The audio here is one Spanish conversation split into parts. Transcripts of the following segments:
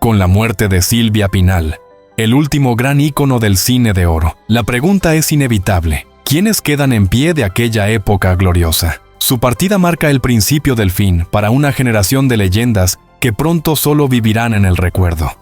Con la muerte de Silvia Pinal, el último gran ícono del cine de oro, la pregunta es inevitable. ¿Quiénes quedan en pie de aquella época gloriosa? Su partida marca el principio del fin para una generación de leyendas que pronto solo vivirán en el recuerdo.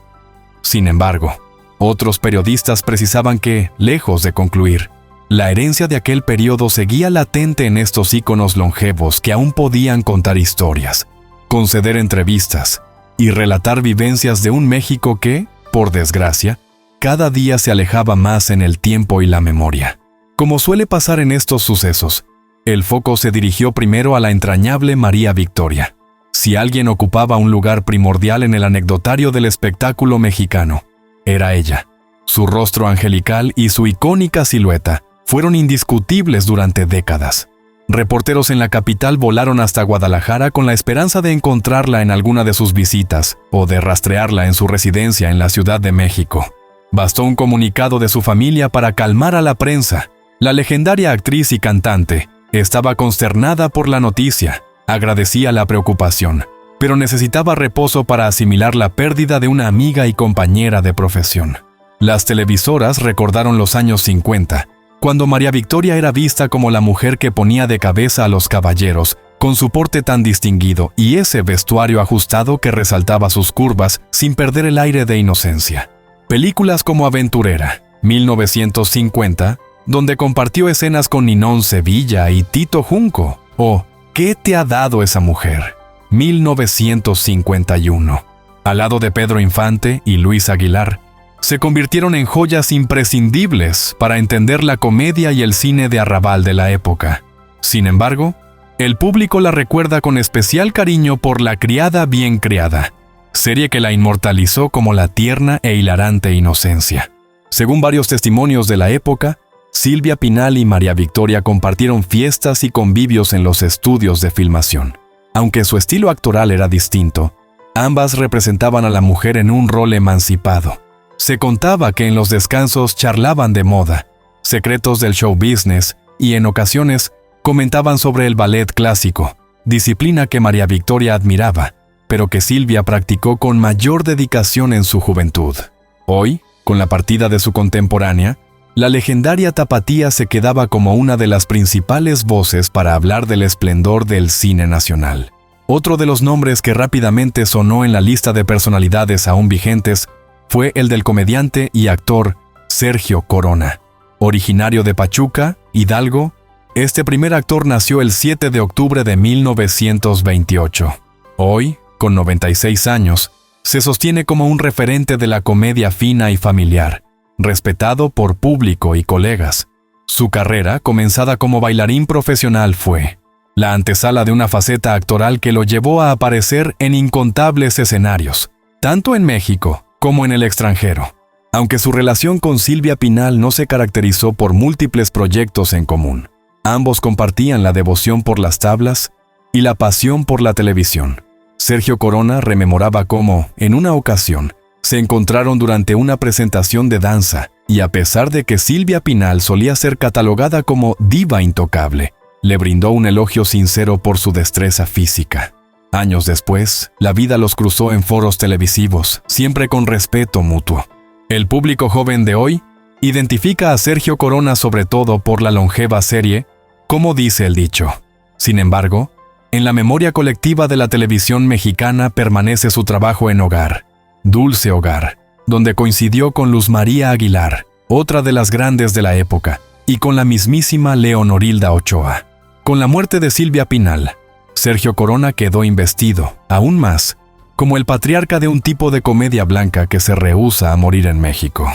Sin embargo, otros periodistas precisaban que, lejos de concluir, la herencia de aquel periodo seguía latente en estos íconos longevos que aún podían contar historias, conceder entrevistas y relatar vivencias de un México que, por desgracia, cada día se alejaba más en el tiempo y la memoria. Como suele pasar en estos sucesos, el foco se dirigió primero a la entrañable María Victoria. Si alguien ocupaba un lugar primordial en el anecdotario del espectáculo mexicano, era ella. Su rostro angelical y su icónica silueta fueron indiscutibles durante décadas. Reporteros en la capital volaron hasta Guadalajara con la esperanza de encontrarla en alguna de sus visitas o de rastrearla en su residencia en la Ciudad de México. Bastó un comunicado de su familia para calmar a la prensa. La legendaria actriz y cantante estaba consternada por la noticia, agradecía la preocupación, pero necesitaba reposo para asimilar la pérdida de una amiga y compañera de profesión. Las televisoras recordaron los años 50, cuando María Victoria era vista como la mujer que ponía de cabeza a los caballeros, con su porte tan distinguido y ese vestuario ajustado que resaltaba sus curvas sin perder el aire de inocencia. Películas como Aventurera, 1950, donde compartió escenas con Ninón Sevilla y Tito Junco, o ¿Qué te ha dado esa mujer?, 1951, al lado de Pedro Infante y Luis Aguilar, se convirtieron en joyas imprescindibles para entender la comedia y el cine de arrabal de la época. Sin embargo, el público la recuerda con especial cariño por La criada bien criada, serie que la inmortalizó como la tierna e hilarante inocencia. Según varios testimonios de la época, Silvia Pinal y María Victoria compartieron fiestas y convivios en los estudios de filmación. Aunque su estilo actoral era distinto, ambas representaban a la mujer en un rol emancipado. Se contaba que en los descansos charlaban de moda, secretos del show business y en ocasiones comentaban sobre el ballet clásico, disciplina que María Victoria admiraba, pero que Silvia practicó con mayor dedicación en su juventud. Hoy, con la partida de su contemporánea, la legendaria tapatía se quedaba como una de las principales voces para hablar del esplendor del cine nacional. Otro de los nombres que rápidamente sonó en la lista de personalidades aún vigentes fue el del comediante y actor Sergio Corona. Originario de Pachuca, Hidalgo, este primer actor nació el 7 de octubre de 1928. Hoy, con 96 años, se sostiene como un referente de la comedia fina y familiar, respetado por público y colegas. Su carrera, comenzada como bailarín profesional, fue la antesala de una faceta actoral que lo llevó a aparecer en incontables escenarios, tanto en México como en el extranjero. Aunque su relación con Silvia Pinal no se caracterizó por múltiples proyectos en común, ambos compartían la devoción por las tablas y la pasión por la televisión. Sergio Corona rememoraba cómo, en una ocasión, se encontraron durante una presentación de danza y a pesar de que Silvia Pinal solía ser catalogada como diva intocable, le brindó un elogio sincero por su destreza física. Años después, la vida los cruzó en foros televisivos, siempre con respeto mutuo. El público joven de hoy identifica a Sergio Corona sobre todo por la longeva serie, como dice el dicho. Sin embargo, en la memoria colectiva de la televisión mexicana permanece su trabajo en Hogar, Dulce Hogar, donde coincidió con Luz María Aguilar, otra de las grandes de la época, y con la mismísima Leonorilda Ochoa. Con la muerte de Silvia Pinal, Sergio Corona quedó investido, aún más, como el patriarca de un tipo de comedia blanca que se rehúsa a morir en México.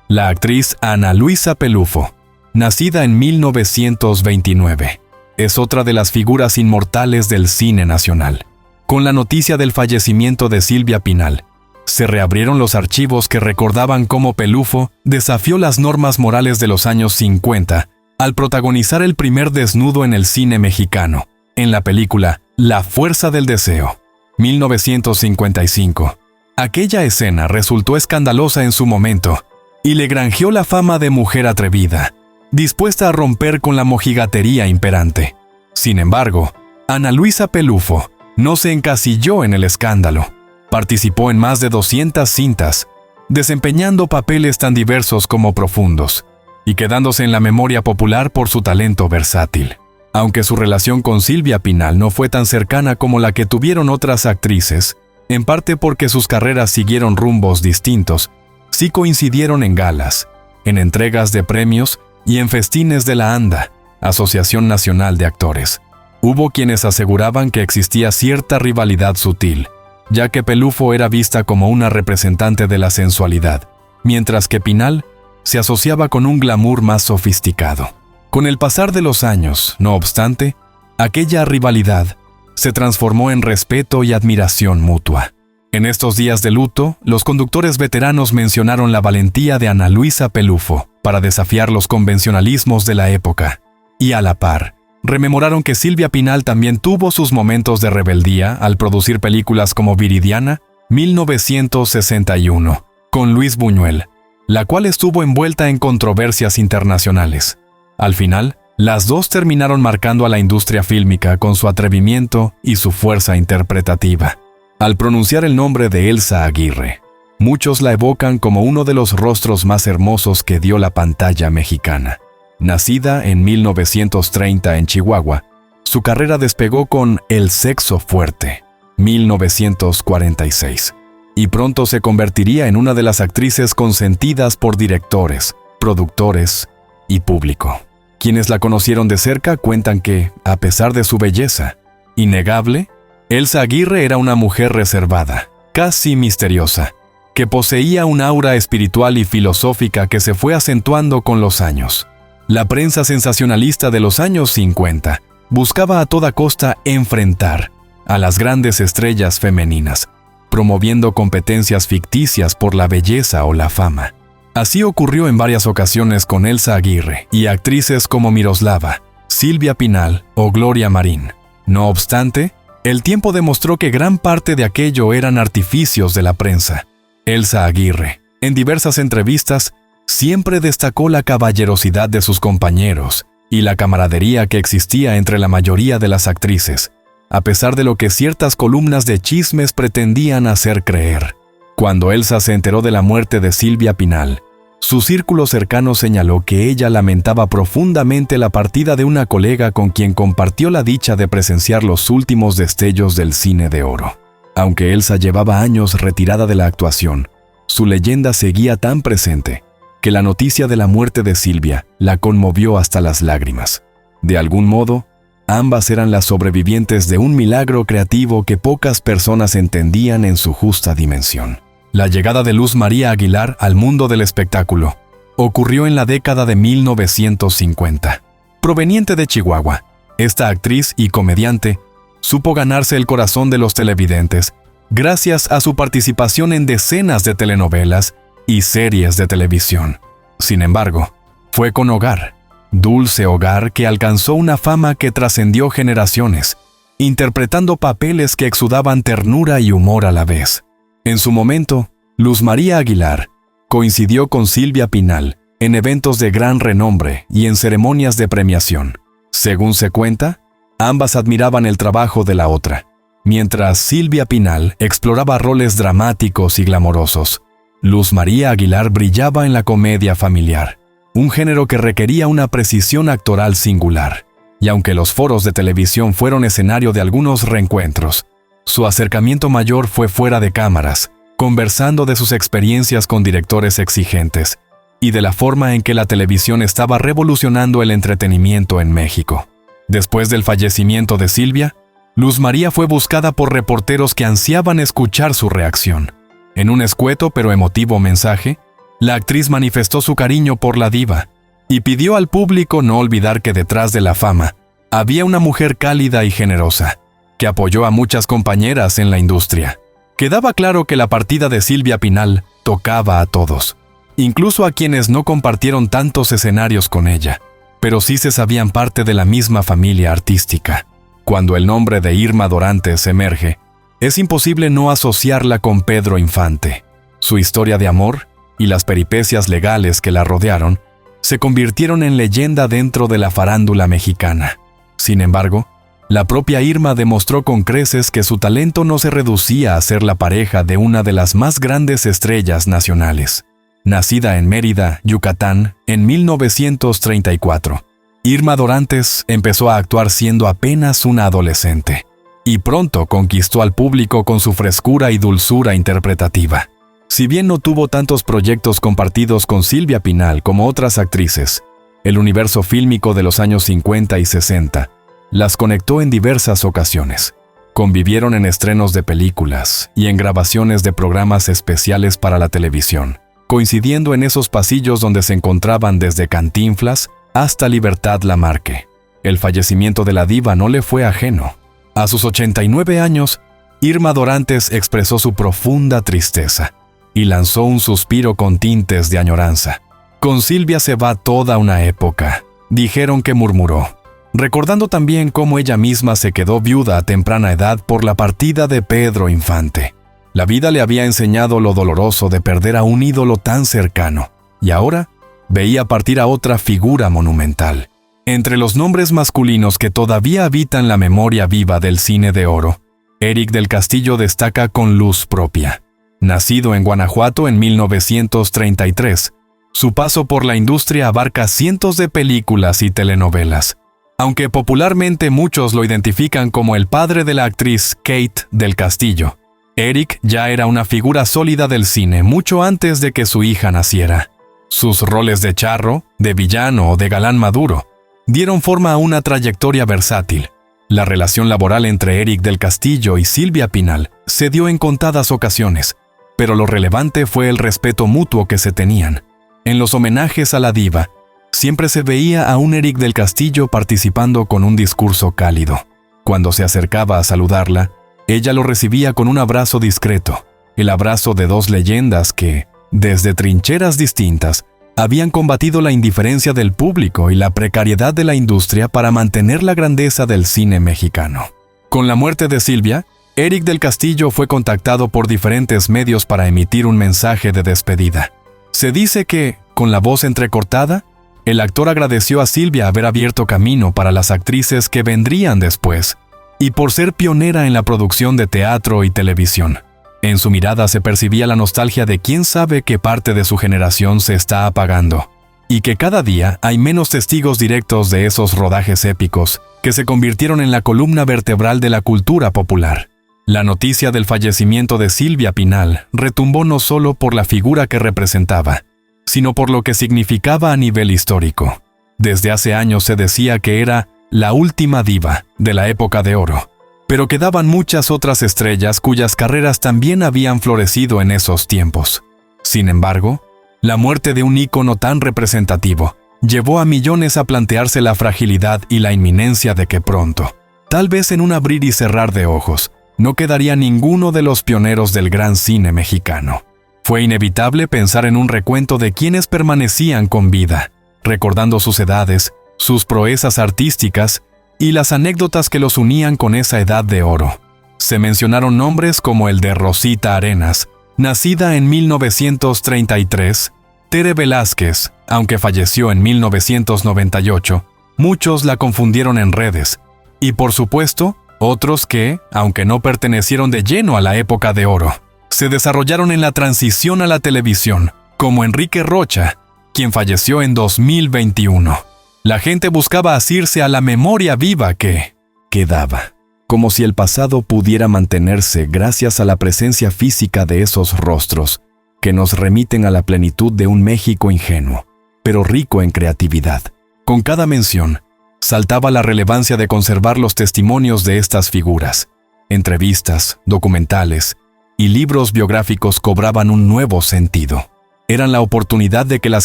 La actriz Ana Luisa Pelufo, nacida en 1929, es otra de las figuras inmortales del cine nacional. Con la noticia del fallecimiento de Silvia Pinal, se reabrieron los archivos que recordaban cómo Pelufo desafió las normas morales de los años 50 al protagonizar el primer desnudo en el cine mexicano, en la película La Fuerza del Deseo, 1955. Aquella escena resultó escandalosa en su momento y le granjeó la fama de mujer atrevida, dispuesta a romper con la mojigatería imperante. Sin embargo, Ana Luisa Pelufo no se encasilló en el escándalo. Participó en más de 200 cintas, desempeñando papeles tan diversos como profundos, y quedándose en la memoria popular por su talento versátil. Aunque su relación con Silvia Pinal no fue tan cercana como la que tuvieron otras actrices, en parte porque sus carreras siguieron rumbos distintos, sí coincidieron en galas, en entregas de premios y en festines de la ANDA, Asociación Nacional de Actores. Hubo quienes aseguraban que existía cierta rivalidad sutil, ya que Pelufo era vista como una representante de la sensualidad, mientras que Pinal se asociaba con un glamour más sofisticado. Con el pasar de los años, no obstante, aquella rivalidad se transformó en respeto y admiración mutua. En estos días de luto, los conductores veteranos mencionaron la valentía de Ana Luisa Pelufo para desafiar los convencionalismos de la época, y a la par, rememoraron que Silvia Pinal también tuvo sus momentos de rebeldía al producir películas como Viridiana, 1961, con Luis Buñuel, la cual estuvo envuelta en controversias internacionales. Al final, las dos terminaron marcando a la industria fílmica con su atrevimiento y su fuerza interpretativa. Al pronunciar el nombre de Elsa Aguirre, muchos la evocan como uno de los rostros más hermosos que dio la pantalla mexicana. Nacida en 1930 en Chihuahua, su carrera despegó con El sexo fuerte, 1946, y pronto se convertiría en una de las actrices consentidas por directores, productores y público. Quienes la conocieron de cerca cuentan que, a pesar de su belleza innegable, Elsa Aguirre era una mujer reservada, casi misteriosa, que poseía un aura espiritual y filosófica que se fue acentuando con los años. La prensa sensacionalista de los años 50 buscaba a toda costa enfrentar a las grandes estrellas femeninas, promoviendo competencias ficticias por la belleza o la fama. Así ocurrió en varias ocasiones con Elsa Aguirre y actrices como Miroslava, Silvia Pinal o Gloria Marín. No obstante, el tiempo demostró que gran parte de aquello eran artificios de la prensa. Elsa Aguirre, en diversas entrevistas, siempre destacó la caballerosidad de sus compañeros y la camaradería que existía entre la mayoría de las actrices, a pesar de lo que ciertas columnas de chismes pretendían hacer creer. Cuando Elsa se enteró de la muerte de Silvia Pinal, su círculo cercano señaló que ella lamentaba profundamente la partida de una colega con quien compartió la dicha de presenciar los últimos destellos del cine de oro. Aunque Elsa llevaba años retirada de la actuación, su leyenda seguía tan presente que la noticia de la muerte de Silvia la conmovió hasta las lágrimas. De algún modo, ambas eran las sobrevivientes de un milagro creativo que pocas personas entendían en su justa dimensión. La llegada de Luz María Aguilar al mundo del espectáculo ocurrió en la década de 1950. Proveniente de Chihuahua, esta actriz y comediante supo ganarse el corazón de los televidentes gracias a su participación en decenas de telenovelas y series de televisión. Sin embargo, fue con Hogar, Dulce Hogar, que alcanzó una fama que trascendió generaciones, interpretando papeles que exudaban ternura y humor a la vez. En su momento, Luz María Aguilar coincidió con Silvia Pinal en eventos de gran renombre y en ceremonias de premiación. Según se cuenta, ambas admiraban el trabajo de la otra, mientras Silvia Pinal exploraba roles dramáticos y glamorosos. Luz María Aguilar brillaba en la comedia familiar, un género que requería una precisión actoral singular. Y aunque los foros de televisión fueron escenario de algunos reencuentros, su acercamiento mayor fue fuera de cámaras, conversando de sus experiencias con directores exigentes y de la forma en que la televisión estaba revolucionando el entretenimiento en México. Después del fallecimiento de Silvia, Luz María fue buscada por reporteros que ansiaban escuchar su reacción. En un escueto pero emotivo mensaje, la actriz manifestó su cariño por la diva y pidió al público no olvidar que detrás de la fama había una mujer cálida y generosa, que apoyó a muchas compañeras en la industria. Quedaba claro que la partida de Silvia Pinal tocaba a todos, incluso a quienes no compartieron tantos escenarios con ella, pero sí se sabían parte de la misma familia artística. Cuando el nombre de Irma Dorantes emerge, es imposible no asociarla con Pedro Infante. Su historia de amor y las peripecias legales que la rodearon se convirtieron en leyenda dentro de la farándula mexicana. Sin embargo, La propia Irma demostró con creces que su talento no se reducía a ser la pareja de una de las más grandes estrellas nacionales. Nacida en Mérida, Yucatán, en 1934, Irma Dorantes empezó a actuar siendo apenas una adolescente, y pronto conquistó al público con su frescura y dulzura interpretativa. Si bien no tuvo tantos proyectos compartidos con Silvia Pinal como otras actrices, el universo fílmico de los años 50 y 60 las conectó en diversas ocasiones. Convivieron en estrenos de películas y en grabaciones de programas especiales para la televisión, coincidiendo en esos pasillos donde se encontraban desde Cantinflas hasta Libertad Lamarque. El fallecimiento de la diva no le fue ajeno. A sus 89 años, Irma Dorantes expresó su profunda tristeza y lanzó un suspiro con tintes de añoranza. Con Silvia se va toda una época, dijeron que murmuró, recordando también cómo ella misma se quedó viuda a temprana edad por la partida de Pedro Infante. La vida le había enseñado lo doloroso de perder a un ídolo tan cercano, y ahora veía partir a otra figura monumental. Entre los nombres masculinos que todavía habitan la memoria viva del cine de oro, Éric del Castillo destaca con luz propia. Nacido en Guanajuato en 1933, su paso por la industria abarca cientos de películas y telenovelas. Aunque popularmente muchos lo identifican como el padre de la actriz Kate del Castillo, Éric ya era una figura sólida del cine mucho antes de que su hija naciera. Sus roles de charro, de villano o de galán maduro dieron forma a una trayectoria versátil. La relación laboral entre Éric del Castillo y Silvia Pinal se dio en contadas ocasiones, pero lo relevante fue el respeto mutuo que se tenían. En los homenajes a la diva, siempre se veía a un Éric del Castillo participando con un discurso cálido. Cuando se acercaba a saludarla, ella lo recibía con un abrazo discreto, el abrazo de dos leyendas que, desde trincheras distintas, habían combatido la indiferencia del público y la precariedad de la industria para mantener la grandeza del cine mexicano. Con la muerte de Silvia, Éric del Castillo fue contactado por diferentes medios para emitir un mensaje de despedida. Se dice que, con la voz entrecortada, el actor agradeció a Silvia haber abierto camino para las actrices que vendrían después, y por ser pionera en la producción de teatro y televisión. En su mirada se percibía la nostalgia de quién sabe qué parte de su generación se está apagando, y que cada día hay menos testigos directos de esos rodajes épicos que se convirtieron en la columna vertebral de la cultura popular. La noticia del fallecimiento de Silvia Pinal retumbó no solo por la figura que representaba, sino por lo que significaba a nivel histórico. Desde hace años se decía que era la última diva de la época de oro, pero quedaban muchas otras estrellas cuyas carreras también habían florecido en esos tiempos. Sin embargo, la muerte de un ícono tan representativo llevó a millones a plantearse la fragilidad y la inminencia de que pronto, tal vez en un abrir y cerrar de ojos, no quedaría ninguno de los pioneros del gran cine mexicano. Fue inevitable pensar en un recuento de quienes permanecían con vida, recordando sus edades, sus proezas artísticas y las anécdotas que los unían con esa edad de oro. Se mencionaron nombres como el de Rosita Arenas, nacida en 1933, Tere Velázquez, aunque falleció en 1998, muchos la confundieron en redes, y por supuesto, otros que, aunque no pertenecieron de lleno a la época de oro, se desarrollaron en la transición a la televisión, como Enrique Rocha, quien falleció en 2021. La gente buscaba asirse a la memoria viva que quedaba, como si el pasado pudiera mantenerse gracias a la presencia física de esos rostros que nos remiten a la plenitud de un México ingenuo, pero rico en creatividad. Con cada mención, saltaba la relevancia de conservar los testimonios de estas figuras. Entrevistas, documentales y libros biográficos cobraban un nuevo sentido. Eran la oportunidad de que las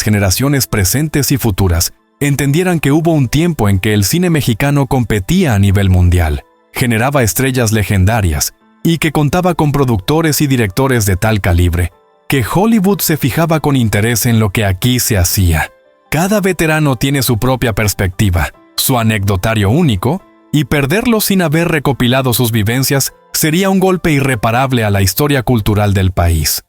generaciones presentes y futuras entendieran que hubo un tiempo en que el cine mexicano competía a nivel mundial, generaba estrellas legendarias y que contaba con productores y directores de tal calibre que Hollywood se fijaba con interés en lo que aquí se hacía. Cada veterano tiene su propia perspectiva, su anecdotario único, y perderlo sin haber recopilado sus vivencias sería un golpe irreparable a la historia cultural del país.